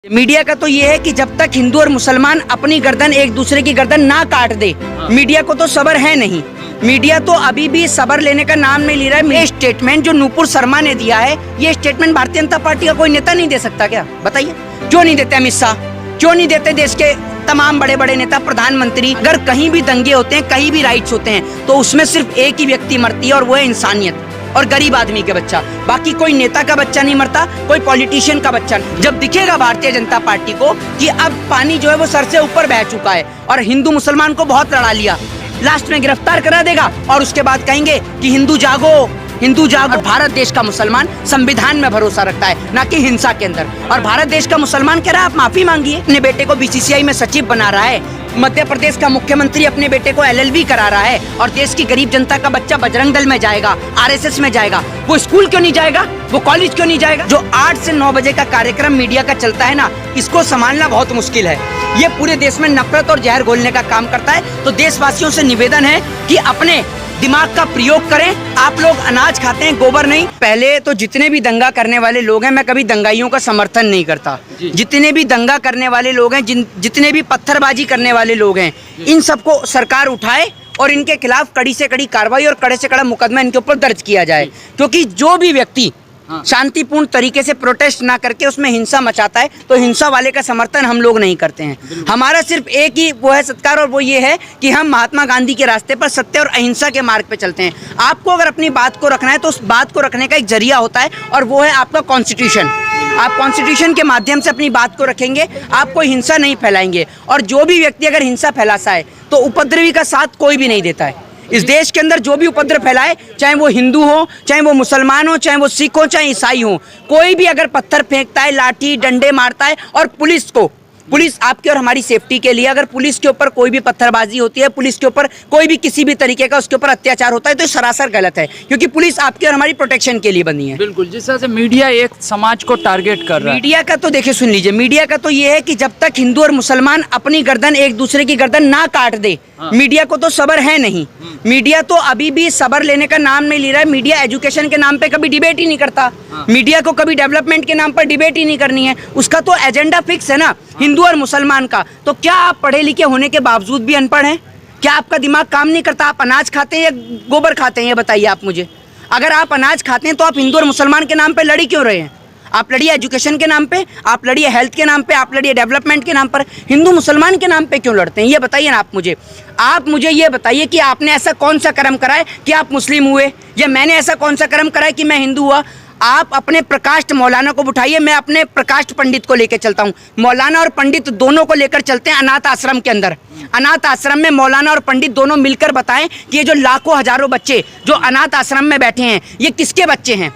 Media का तो ये है कि जब तक हिंदू और मुसलमान अपनी गर्दन एक दूसरे की गर्दन ना काट दे, मीडिया को तो सब्र है नहीं। मीडिया तो अभी भी सब्र लेने का नाम नहीं ले रहा है। ये स्टेटमेंट जो नूपुर शर्मा ने दिया है, ये स्टेटमेंट भारतीय जनता पार्टी का कोई नेता नहीं दे सकता क्या? बताइए, क्यों नहीं देते अमित शाह, क्यों नहीं देते देश के तमाम बड़े बड़े नेता, प्रधानमंत्री? अगर कहीं भी दंगे होते हैं, कहीं भी राइट्स होते हैं, तो उसमें सिर्फ एक ही व्यक्ति मरती है और वो है इंसानियत और गरीब आदमी के बच्चा। बाकी कोई नेता का बच्चा नहीं मरता, कोई पॉलिटिशियन का बच्चा नहीं। जब दिखेगा भारतीय जनता पार्टी को कि अब पानी जो है वो सर से ऊपर बह चुका है और हिंदू मुसलमान को बहुत लड़ा लिया, लास्ट में गिरफ्तार करा देगा और उसके बाद कहेंगे कि हिंदू जागो, हिंदू जागो। भारत देश का मुसलमान संविधान में भरोसा रखता है, ना कि हिंसा के अंदर। और भारत देश का मुसलमान कह रहा है आप माफी मांगिए। अपने बेटे को बीसीसीआई में सचिव बना रहा है, मध्य प्रदेश का मुख्यमंत्री अपने बेटे को एलएलबी करा रहा है और देश की गरीब जनता का बच्चा बजरंग दल में जाएगा, आरएसएस में जाएगा। वो स्कूल क्यों नहीं जाएगा? वो कॉलेज क्यों नहीं जाएगा? जो 8 से 9 बजे का कार्यक्रम मीडिया का चलता है ना, इसको संभालना बहुत मुश्किल है। ये पूरे देश में नफरत और जहर घोलने का काम करता है। तो देशवासियों से निवेदन है कि अपने दिमाग का प्रयोग करें। आप लोग अनाज खाते हैं, गोबर नहीं। पहले तो जितने भी दंगा करने वाले लोग हैं, मैं कभी दंगाइयों का समर्थन नहीं करता। जितने भी दंगा करने वाले लोग हैं, जितने भी पत्थरबाजी करने वाले लोग हैं, इन सबको सरकार उठाए और इनके खिलाफ कड़ी से कड़ी कार्रवाई और कड़े से कड़ा मुकदमा इनके ऊपर दर्ज किया जाए। क्योंकि जो भी व्यक्ति शांतिपूर्ण तरीके से प्रोटेस्ट ना करके उसमें हिंसा मचाता है, तो हिंसा वाले का समर्थन हम लोग नहीं करते हैं। हमारा सिर्फ एक ही वो है सत्कार, और वो ये है कि हम महात्मा गांधी के रास्ते पर सत्य और अहिंसा के मार्ग पे चलते हैं। आपको अगर अपनी बात को रखना है तो उस बात को रखने का एक जरिया होता है, और वो है आपका कॉन्स्टिट्यूशन। आप कॉन्स्टिट्यूशन के माध्यम से अपनी बात को रखेंगे, आप कोई हिंसा नहीं फैलाएंगे। और जो भी व्यक्ति अगर हिंसा फैलाता है तो उपद्रवी का साथ कोई भी नहीं देता है। इस देश के अंदर जो भी उपद्रव फैलाए, चाहे वो हिंदू हो, चाहे वो मुसलमान हो, चाहे वो सिख हो, चाहे ईसाई हो, कोई भी अगर पत्थर फेंकता है, लाठी डंडे मारता है, और पुलिस आपकी और हमारी सेफ्टी के लिए, अगर पुलिस के ऊपर कोई भी पत्थरबाजी होती है, पुलिस के ऊपर कोई भी किसी भी तरीके का उसके ऊपर अत्याचार होता है, तो सरासर गलत है। क्योंकि पुलिस आपकी और हमारी प्रोटेक्शन के लिए बनी है। बिल्कुल, जिस तरह से मीडिया एक समाज को टारगेट कर रहा है। मीडिया का तो देखिए, सुन लीजिए, मीडिया का तो ये है कि जब तक हिंदू और मुसलमान अपनी गर्दन एक दूसरे की गर्दन ना काट दे, मीडिया को तो सब्र है नहीं। मीडिया तो अभी भी सब्र लेने का नाम नहीं ले रहा है। मीडिया एजुकेशन के नाम पे कभी डिबेट ही नहीं करता। मीडिया को कभी डेवलपमेंट के नाम पर डिबेट ही नहीं करनी है। उसका तो एजेंडा फिक्स है ना, हिंदू और मुसलमान का। तो क्या आप पढ़े लिखे होने के बावजूद भी अनपढ़ हैं? क्या आपका दिमाग काम नहीं करता? आप अनाज खाते हैं या गोबर खाते हैं, ये बताइए आप मुझे। अगर आप अनाज खाते हैं तो आप हिंदू और मुसलमान के नाम पे लड़ी क्यों रहे हैं? आप लड़िए एजुकेशन के नाम पे, आप लड़िए हेल्थ के नाम पे, आप लड़िए डेवलपमेंट के नाम पर। हिंदू मुसलमान के नाम पे क्यों लड़ते हैं, ये बताइए ना आप मुझे। आप मुझे ये बताइए कि आपने ऐसा कौन सा कर्म करा है कि आप मुस्लिम हुए, या मैंने ऐसा कौन सा कर्म करा है कि मैं हिंदू हुआ? आप अपने प्रकाष्ठ मौलाना को बिठाइए, मैं अपने प्रकाष्ठ पंडित को लेकर चलता हूँ। मौलाना और पंडित दोनों को लेकर चलते हैं अनाथ आश्रम के अंदर। अनाथ आश्रम में मौलाना और पंडित दोनों मिलकर बताएं कि ये जो लाखों हजारों बच्चे जो अनाथ आश्रम में बैठे हैं, ये किसके बच्चे हैं?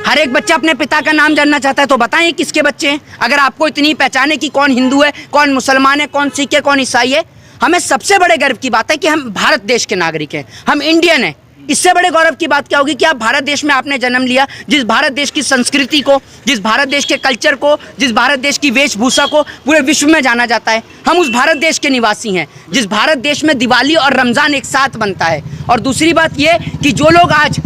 हर एक बच्चा अपने पिता का नाम जानना चाहता है, तो बताएं किसके बच्चे हैं। अगर आपको इतनी पहचान है कि कौन हिंदू है, कौन मुसलमान है, कौन सिख है, कौन ईसाई है। हमें सबसे बड़े गर्व की बात है कि हम भारत देश के नागरिक हैं, हम इंडियन हैं। इससे बड़े गौरव की बात क्या होगी कि आप भारत देश में आपने जन्म लिया, जिस भारत देश की संस्कृति को, जिस भारत देश के कल्चर को, जिस भारत देश की वेशभूषा को पूरे विश्व में जाना जाता है। हम उस भारत देश के निवासी हैं, जिस भारत देश में दिवाली और रमज़ान एक साथ बनता है। और दूसरी बात ये कि जो लोग आज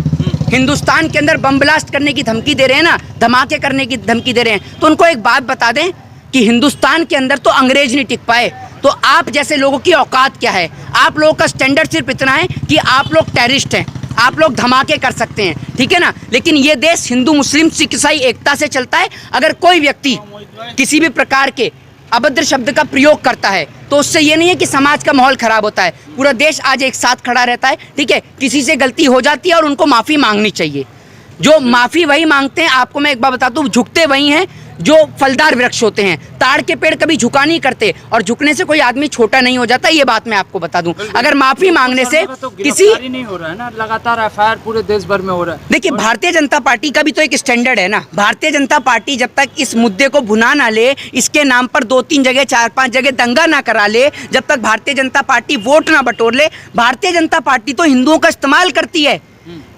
हिंदुस्तान के अंदर बम ब्लास्ट करने की धमकी दे रहे हैं ना, धमाके करने की धमकी दे रहे हैं, तो उनको एक बात बता दें कि हिंदुस्तान के अंदर तो अंग्रेज नहीं टिक पाए। तो आप जैसे लोगों की औकात क्या है? आप लोगों का स्टैंडर्ड सिर्फ इतना है कि आप लोग टेररिस्ट हैं, आप लोग धमाके कर सकते हैं, ठीक है ना। लेकिन ये देश हिंदू मुस्लिम सिख ईसाई एकता से चलता है। अगर कोई व्यक्ति किसी भी प्रकार के अभद्र शब्द का प्रयोग करता है तो उससे ये नहीं है कि समाज का माहौल खराब होता है। पूरा देश आज एक साथ खड़ा रहता है, ठीक है। किसी से गलती हो जाती है और उनको माफ़ी मांगनी चाहिए। जो माफ़ी वही मांगते हैं, आपको मैं एक बात बताता हूँ, झुकते वही हैं जो फलदार वृक्ष होते हैं। ताड़ के पेड़ कभी झुका नहीं करते, और झुकने से कोई आदमी छोटा नहीं हो जाता, ये बात मैं आपको बता दूं। अगर माफी मांगने से किसी नहीं हो रहा है ना, लगातार एफआईआर पूरे देश भर में हो रहा है। देखिए, भारतीय जनता पार्टी का भी तो एक स्टैंडर्ड है ना। भारतीय जनता पार्टी जब तक इस मुद्दे को भुना ना ले, इसके नाम पर 2-3 जगह 4-5 जगह दंगा ना करा ले, जब तक भारतीय जनता पार्टी वोट ना बटोर ले, भारतीय जनता पार्टी तो हिंदुओं का इस्तेमाल करती है।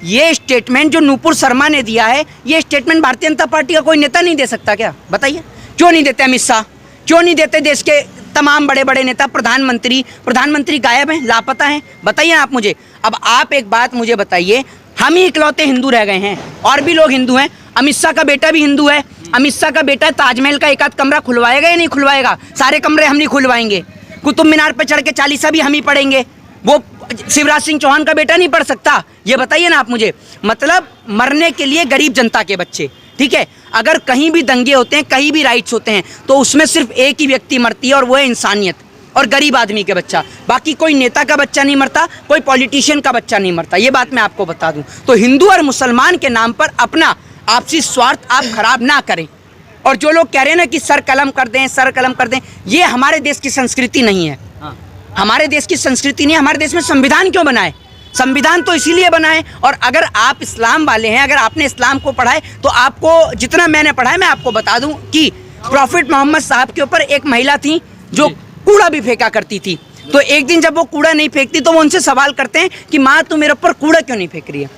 ये स्टेटमेंट जो नूपुर शर्मा ने दिया है, ये स्टेटमेंट भारतीय जनता पार्टी का कोई नेता नहीं दे सकता क्या? बताइए, क्यों नहीं देते अमित शाह, क्यों नहीं देते देश के तमाम बड़े बड़े नेता, प्रधानमंत्री गायब हैं, लापता हैं? बताइए आप मुझे। अब आप एक बात मुझे बताइए, हम ही इकलौते हिंदू रह गए हैं, और भी लोग हिंदू हैं। अमित शाह का बेटा भी हिंदू है, अमित शाह का बेटा ताजमहल का एक आध कमरा खुलवाएगा या नहीं खुलवाएगा? सारे कमरे हम नहीं खुलवाएंगे। कुतुब मीनार पे चढ़ के चालीसा भी हम ही पढ़ेंगे। वो शिवराज सिंह चौहान का बेटा नहीं पढ़ सकता? ये बताइए ना आप मुझे। मतलब मरने के लिए गरीब जनता के बच्चे, ठीक है। अगर कहीं भी दंगे होते हैं, कहीं भी राइट्स होते हैं, तो उसमें सिर्फ एक ही व्यक्ति मरती है और वो है इंसानियत और गरीब आदमी के बच्चा। बाकी कोई नेता का बच्चा नहीं मरता, कोई पॉलिटिशियन का बच्चा नहीं मरता। ये बात मैं आपको बता दूं। तो हिंदू और मुसलमान के नाम पर अपना आपसी स्वार्थ आप खराब ना करें। और जो लोग कह रहे हैं ना कि सर कलम कर दें, सर कलम कर दें, ये हमारे देश की संस्कृति नहीं है। हमारे देश की संस्कृति नहीं है। हमारे देश में संविधान क्यों बना है? संविधान तो इसीलिए बना है। और अगर आप इस्लाम वाले हैं, अगर आपने इस्लाम को पढ़ा है, तो आपको जितना मैंने पढ़ा है मैं आपको बता दूं कि प्रॉफिट मोहम्मद साहब के ऊपर एक महिला थी जो कूड़ा भी फेंका करती थी। तो एक दिन जब वो कूड़ा नहीं फेंकती तो वो उनसे सवाल करते हैं कि माँ तू मेरे ऊपर कूड़ा क्यों नहीं फेंक रही है?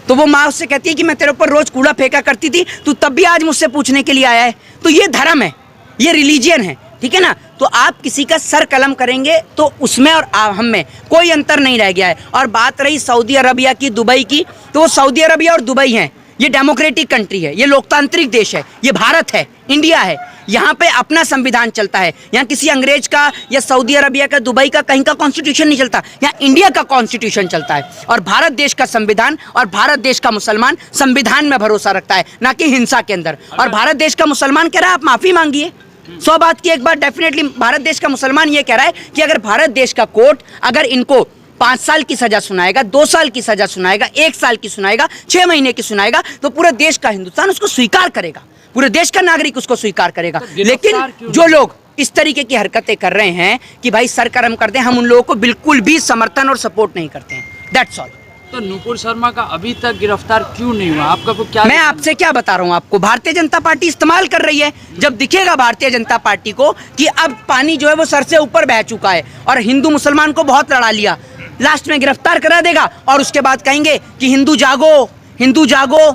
तो वो माँ उससे कहती है कि मैं तेरे ऊपर रोज कूड़ा फेंका करती थी, तू तब भी आज मुझसे पूछने के लिए आया है। तो ये धर्म है, ये रिलीजियन है, ठीक है ना। तो आप किसी का सर कलम करेंगे तो उसमें और हम में कोई अंतर नहीं रह गया है। और बात रही सऊदी अरबिया की, दुबई की, तो वो सऊदी अरबिया और दुबई हैं, ये डेमोक्रेटिक कंट्री है, ये लोकतांत्रिक देश है, ये भारत है, इंडिया है। यहाँ पे अपना संविधान चलता है। यहाँ किसी अंग्रेज का या सऊदी अरबिया का, दुबई का कहीं का कॉन्स्टिट्यूशन नहीं चलता। यहाँ इंडिया का कॉन्स्टिट्यूशन चलता है। और भारत देश का संविधान और भारत देश का मुसलमान संविधान में भरोसा रखता है, ना कि हिंसा के अंदर। और भारत देश का मुसलमान कह रहा है आप माफी मांगिए। 100 बात की एक बार डेफिनेटली भारत देश का मुसलमान ये कह रहा है कि अगर भारत देश का कोर्ट अगर इनको 5 साल की सजा सुनाएगा, 2 साल की सजा सुनाएगा, 1 साल की सुनाएगा, 6 महीने की सुनाएगा, तो पूरे देश का हिंदुस्तान उसको स्वीकार करेगा, पूरे देश का नागरिक उसको स्वीकार करेगा। लेकिन जो लोग इस तरीके की हरकतें कर रहे हैं कि भाई सरकरम कर दें, हम उन लोगों को बिल्कुल भी समर्थन और सपोर्ट नहीं करते हैं। That's all. तो नूपुर शर्मा का अभी तक गिरफ्तार क्यों नहीं हुआ? आपका वो क्या? मैं आपसे क्या बता रहा हूँ आपको, भारतीय जनता पार्टी इस्तेमाल कर रही है। जब दिखेगा भारतीय जनता पार्टी को कि अब पानी जो है वो सर से ऊपर बह चुका है और हिंदू मुसलमान को बहुत लड़ा लिया, लास्ट में गिरफ्तार करा देगा और उसके बाद कहेंगे कि हिंदू जागो, हिंदू जागो।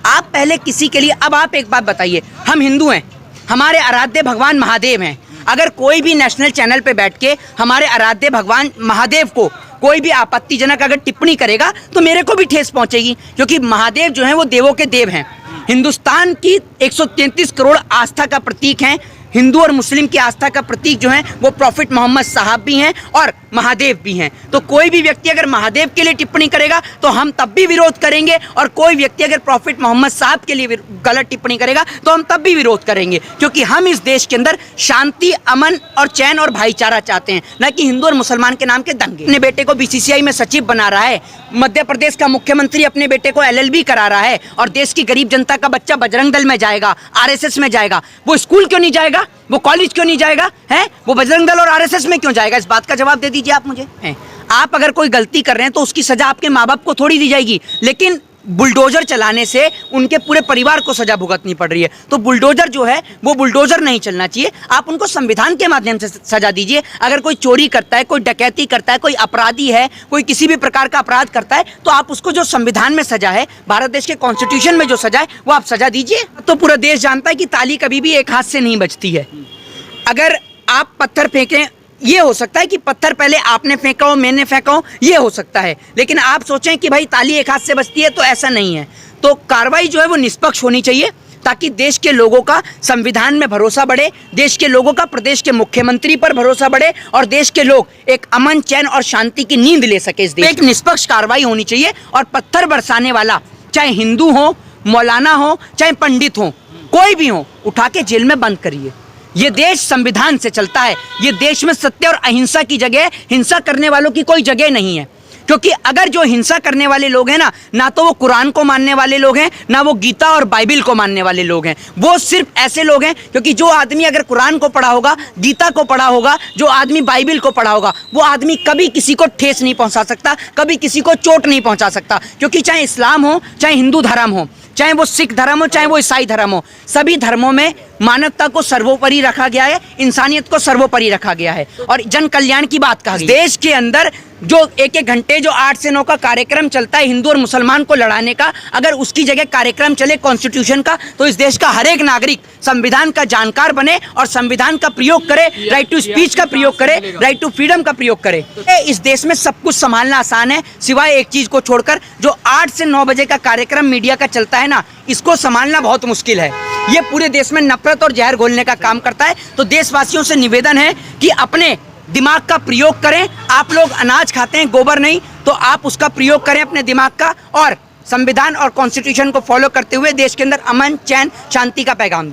आप पहले किसी के लिए, अब आप एक बात बताइए, हम हिंदू हैं, हमारे आराध्य भगवान महादेव हैं। अगर कोई भी नेशनल चैनल पे बैठ के हमारे आराध्य भगवान महादेव को कोई भी आपत्तिजनक अगर टिप्पणी करेगा तो मेरे को भी ठेस पहुंचेगी, क्योंकि महादेव जो हैं वो देवों के देव हैं। हिंदुस्तान की 133 करोड़ आस्था का प्रतीक हैं। हिंदू और मुस्लिम की आस्था का प्रतीक जो है वो प्रॉफिट मोहम्मद साहब भी हैं और महादेव भी हैं। तो कोई भी व्यक्ति अगर महादेव के लिए टिप्पणी करेगा तो हम तब भी विरोध करेंगे, और कोई व्यक्ति अगर प्रॉफिट मोहम्मद साहब के लिए गलत टिप्पणी करेगा तो हम तब भी विरोध करेंगे, क्योंकि हम इस देश के अंदर शांति, अमन और चैन और भाईचारा चाहते हैं, न कि हिंदू और मुसलमान के नाम के दंगे। अपने बेटे को बीसीसीआई में सचिव बना रहा है, मध्य प्रदेश का मुख्यमंत्री अपने बेटे को LLB करा रहा है, और देश की गरीब जनता का बच्चा बजरंग दल में जाएगा, RSS में जाएगा। वो स्कूल क्यों नहीं जाएगा? वो कॉलेज क्यों नहीं जाएगा? है वो बजरंग दल और RSS में क्यों जाएगा? इस बात का जवाब दे दीजिए आप मुझे। आप अगर कोई गलती कर रहे हैं तो उसकी सजा आपके माँ बाप को थोड़ी दी जाएगी, लेकिन बुलडोजर चलाने से उनके पूरे परिवार को सजा भुगतनी पड़ रही है। तो बुलडोजर जो है वो बुलडोजर नहीं चलना चाहिए। आप उनको संविधान के माध्यम से सजा दीजिए। अगर कोई चोरी करता है, कोई डकैती करता है, कोई अपराधी है, कोई किसी भी प्रकार का अपराध करता है, तो आप उसको जो संविधान में सजा है, भारत देश के कॉन्स्टिट्यूशन में जो सजा है, वो आप सजा दीजिए। तो पूरा देश जानता है कि ताली कभी भी एक हाथ से नहीं बजती है। अगर आप पत्थर फेंकें, ये हो सकता है कि पत्थर पहले आपने फेंका हो, मैंने फेंका हो, ये हो सकता है, लेकिन आप सोचें कि भाई ताली एक हाथ से बजती है, तो ऐसा नहीं है। तो कार्रवाई जो है वो निष्पक्ष होनी चाहिए, ताकि देश के लोगों का संविधान में भरोसा बढ़े, देश के लोगों का प्रदेश के मुख्यमंत्री पर भरोसा बढ़े, और देश के लोग एक अमन, चैन और शांति की नींद ले सके। इस देश में एक निष्पक्ष कार्रवाई होनी चाहिए, और पत्थर बरसाने वाला चाहे हिंदू हो, मौलाना हो, चाहे पंडित हो, कोई भी हो, उठा के जेल में बंद करिए। ये देश संविधान से चलता है। ये देश में सत्य और अहिंसा की जगह है, हिंसा करने वालों की कोई जगह नहीं है। क्योंकि अगर जो हिंसा करने वाले लोग हैं ना तो वो कुरान को मानने वाले लोग हैं, ना वो गीता और बाइबिल को मानने वाले लोग हैं। वो सिर्फ ऐसे लोग हैं, क्योंकि जो आदमी अगर कुरान को पढ़ा होगा, गीता को पढ़ा होगा, जो आदमी बाइबिल को पढ़ा होगा, वो आदमी कभी किसी को ठेस नहीं पहुंचा सकता, कभी किसी को चोट नहीं पहुंचा सकता। क्योंकि चाहे इस्लाम हो, चाहे हिंदू धर्म हो, चाहे वो सिख धर्म हो, चाहे वो ईसाई धर्म हो, सभी धर्मों में मानवता को सर्वोपरि रखा गया है, इंसानियत को सर्वोपरि रखा गया है, और जन कल्याण की बात कहा गई। देश के अंदर जो एक घंटे जो 8 से 9 का कार्यक्रम चलता है हिंदू और मुसलमान को लड़ाने का, अगर उसकी जगह कार्यक्रम चले कॉन्स्टिट्यूशन का, तो इस देश का हर एक नागरिक संविधान का जानकार बने और संविधान का प्रयोग करे, राइट टू स्पीच का प्रयोग करे, राइट टू फ्रीडम का प्रयोग करे। इस देश में सब कुछ संभालना आसान है, सिवाय एक चीज को छोड़कर, जो 8 से 9 बजे का कार्यक्रम मीडिया का चलता है ना, इसको संभालना बहुत मुश्किल है। ये पूरे देश में नफरत और जहर घोलने का काम करता है। तो देशवासियों से निवेदन है कि अपने दिमाग का प्रयोग करें। आप लोग अनाज खाते हैं, गोबर नहीं, तो आप उसका प्रयोग करें अपने दिमाग का, और संविधान और कॉन्स्टिट्यूशन को फॉलो करते हुए देश के अंदर अमन, चैन, शांति का पैगाम दें।